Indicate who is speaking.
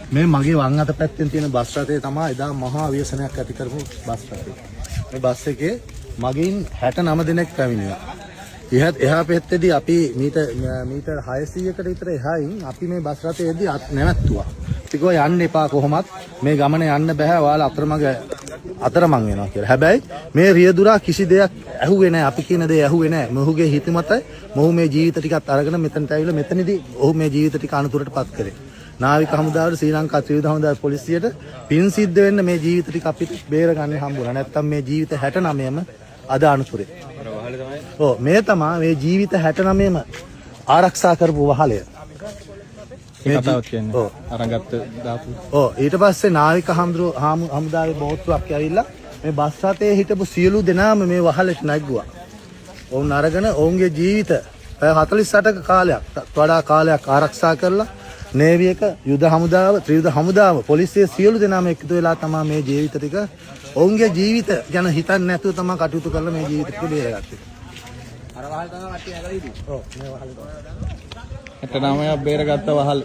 Speaker 1: මේ මගේ වම් අත පැත්තෙන් තියෙන බස් රථය තමයි එදා මහා ව්‍යසනයක් ඇති කරපු බස් රථය. මේ බස් එකේ මගින් 69 දෙනෙක් පැමිණියා. එහා පැත්තේදී අපි මීටර් 600කට විතර එහායින් අපි මේ බස් රථයේදී නැවැත්තුවා. ටිකෝ යන්න එපා කොහොමත් මේ ගමන යන්න බෑ ඔයාලා අතරමං වෙනවා කියලා. හැබැයි මේ රියදුරා කිසි දෙයක් ඇහුවේ නැහැ. අපි කියන දේ ඇහුවේ නැහැ. මොහුගේ හිතමත මොහු මේ ජීවිත ටිකත් අරගෙන මෙතනට ඇවිල්ලා මෙතනදී ඔහු මේ ජීවිත ටික අනුතරටපත් කරේ. නාවික හමුදාවට ශ්‍රී ලංකා ත්‍රිවිධ හමුදාවේ පොලිසියට පින් සිද්ධ වෙන්න මේ ජීවිත ටික අපිට බේරගන්න හම්බුණා. නැත්තම් මේ ජීවිත 69ම අද අනුතරේ. ඔව් මේ තමයි මේ ජීවිත 69ම ආරක්ෂා කරපු වහලය.
Speaker 2: මේ කතාවක් කියන්නේ අරගත්ත දාපු.
Speaker 1: ඔව් ඊට පස්සේ නාවික හමුදාවේ බෝට්ටුවක් ඇවිල්ලා මේ බස් රථයේ හිටපු සියලු දෙනාම මේ වහලට නැග්ගුවා. ඔවුන් අරගෙන ඔවුන්ගේ ජීවිත 48ක කාලයක් වඩා කාලයක් ආරක්ෂා කරලා නේවි එක යුද හමුදාව ත්‍රිවිධ හමුදාව පොලිසිය සියලු දෙනාම එකතු වෙලා තමයි මේ ජීවිත ටික ඔවුන්ගේ ජීවිත ගැන හිතන්නේ නැතුව තමයි කටයුතු කරලා මේ ජීවිත ටික බේරගත්තේ. අර වහල් තමයි කට්ටිය ඇගලා ඉන්නේ. ඔව් මේ වහල් තමයි.
Speaker 2: 69ක් බේරගත්ත වහල්.